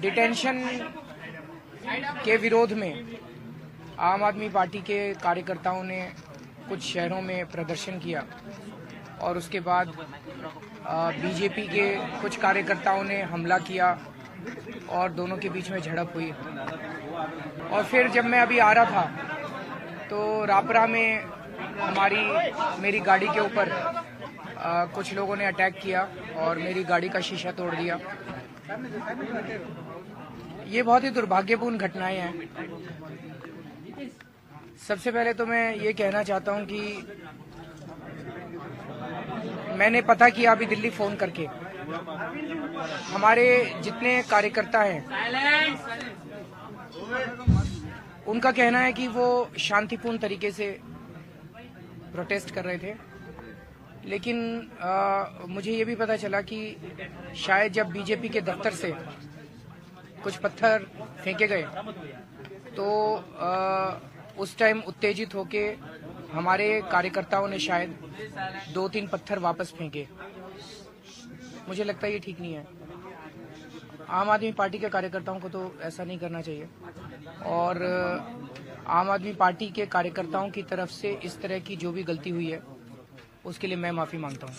Detention के विरोध में आम आदमी पार्टी के कार्यकर्ताओं ने कुछ शहरों में प्रदर्शन किया और उसके बाद बीजेपी के कुछ कार्यकर्ताओं ने हमला किया और दोनों के बीच में झड़प हुई। और फिर जब मैं अभी आ रहा था तो रापरा में मेरी गाड़ी के ऊपर कुछ लोगों ने अटैक किया और मेरी गाड़ी का शीशा तोड़ दिया। ये बहुत ही दुर्भाग्यपूर्ण घटनाएं हैं। सबसे पहले तो मैं ये कहना चाहता हूं कि मैंने पता किया अभी दिल्ली फोन करके, हमारे जितने कार्यकर्ता हैं उनका कहना है कि वो शांतिपूर्ण तरीके से प्रोटेस्ट कर रहे थे, लेकिन मुझे ये भी पता चला कि शायद जब बीजेपी के दफ्तर से कुछ पत्थर फेंके गए तो उस टाइम उत्तेजित होके हमारे कार्यकर्ताओं ने शायद 2-3 पत्थर वापस फेंके। मुझे लगता है ये ठीक नहीं है। आम आदमी पार्टी के कार्यकर्ताओं को तो ऐसा नहीं करना चाहिए और आम आदमी पार्टी के कार्यकर्ताओं की तरफ से इस तरह की जो भी गलती हुई है उसके लिए मैं माफी मांगता हूं।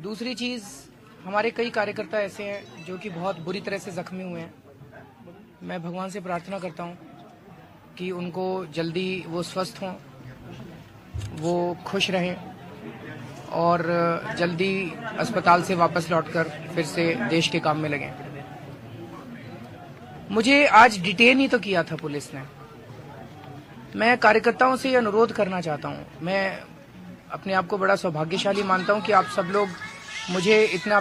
दूसरी चीज, हमारे कई कार्यकर्ता ऐसे हैं जो कि बहुत बुरी तरह से जख्मी हुए हैं। मैं भगवान से प्रार्थना करता हूं कि उनको जल्दी वो स्वस्थ हों, वो खुश रहें और जल्दी अस्पताल से वापस लौटकर फिर से देश के काम में लगें। मुझे आज डिटेन ही तो किया था पुलिस ने। मैं कार्यकर्ताओं से ये अनुरोध करना चाहता हूं। मैं अपने आप को बड़ा सौभाग्यशाली मानता हूं कि आप सब लोग मुझे इतना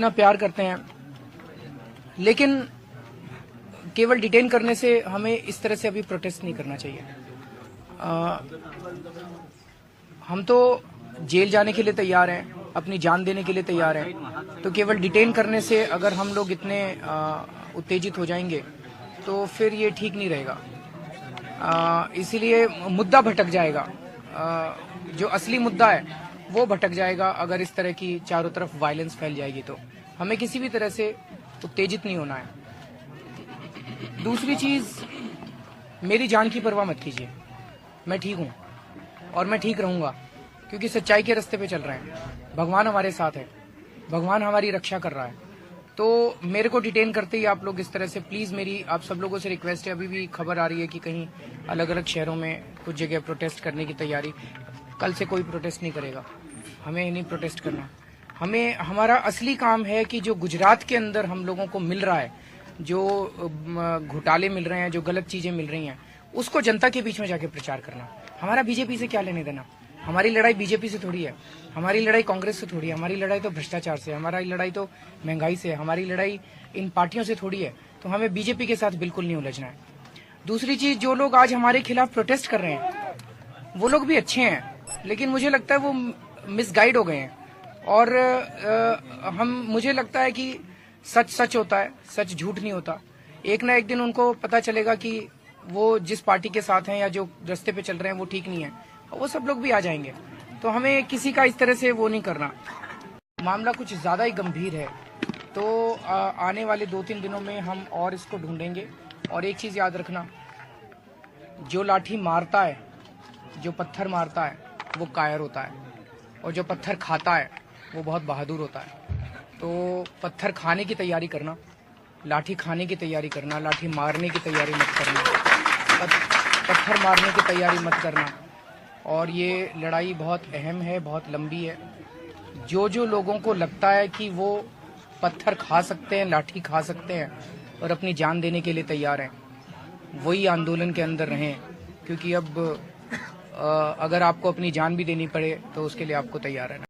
प्यार करते हैं, लेकिन केवल डिटेन करने से हमें इस तरह से अभी प्रोटेस्ट नहीं करना चाहिए। हम तो जेल जाने के लिए तैयार हैं, अपनी जान देने के लिए तैयार हैं, तो केवल डिटेन करने से अगर हम लोग इतने उत्तेजित हो जाएंगे तो फिर ये ठीक नहीं रहेगा। इसीलिए मुद्दा भटक जाएगा, जो असली मुद्दा है वो भटक जाएगा अगर इस तरह की चारों तरफ वायलेंस फैल जाएगी। तो हमें किसी भी तरह से उत्तेजित नहीं होना है। दूसरी चीज, मेरी जान की परवाह मत कीजिए। मैं ठीक हूं और मैं ठीक रहूंगा क्योंकि सच्चाई के रास्ते पे चल रहे हैं। भगवान हमारे साथ है, भगवान हमारी रक्षा कर रहा है। तो मेरे को डिटेन करते ही आप लोग इस तरह से, प्लीज मेरी आप सब लोगों से रिक्वेस्ट है। अभी भी खबर आ रही है कि कहीं अलग अलग शहरों में कुछ जगह प्रोटेस्ट करने की तैयारी। कल से कोई प्रोटेस्ट नहीं करेगा, हमें नहीं प्रोटेस्ट करना। हमारा असली काम है कि जो गुजरात के अंदर हम लोगों को मिल रहा है, जो घोटाले मिल रहे हैं, जो गलत चीजें मिल रही हैं, उसको जनता के बीच में जाके प्रचार करना। हमारा बीजेपी से क्या लेने देना? हमारी लड़ाई बीजेपी से थोड़ी है, हमारी लड़ाई कांग्रेस से थोड़ी है, हमारी लड़ाई तो भ्रष्टाचार से, हमारी लड़ाई तो महंगाई से, हमारी लड़ाई इन पार्टियों से थोड़ी है। तो हमें बीजेपी के साथ बिल्कुल नहीं उलझना है। दूसरी चीज, जो लोग आज हमारे खिलाफ प्रोटेस्ट कर रहे हैं वो लोग भी अच्छे हैं, लेकिन मुझे लगता है वो मिसगाइड हो गए हैं। और मुझे लगता है कि सच सच होता है, सच झूठ नहीं होता। एक ना एक दिन उनको पता चलेगा कि वो जिस पार्टी के साथ हैं या जो रास्ते पे चल रहे हैं वो ठीक नहीं है, और वो सब लोग भी आ जाएंगे। तो हमें किसी का इस तरह से वो नहीं करना। मामला कुछ ज्यादा ही गंभीर है, तो आने वाले 2-3 दिनों में हम और इसको ढूंढेंगे। और एक चीज याद रखना, जो लाठी मारता है, जो पत्थर मारता है वो कायर होता है, और जो पत्थर खाता है वो बहुत बहादुर होता है। तो पत्थर खाने की तैयारी करना, लाठी खाने की तैयारी करना, लाठी मारने की तैयारी मत करना, पत्थर मारने की तैयारी मत करना। और ये लड़ाई बहुत अहम है, बहुत लंबी है। जो लोगों को लगता है कि वो पत्थर खा सकते हैं, लाठी खा सकते हैं और अपनी जान देने के लिए तैयार हैं, वही आंदोलन के अंदर रहें, क्योंकि अब अगर आपको अपनी जान भी देनी पड़े तो उसके लिए आपको तैयार रहना।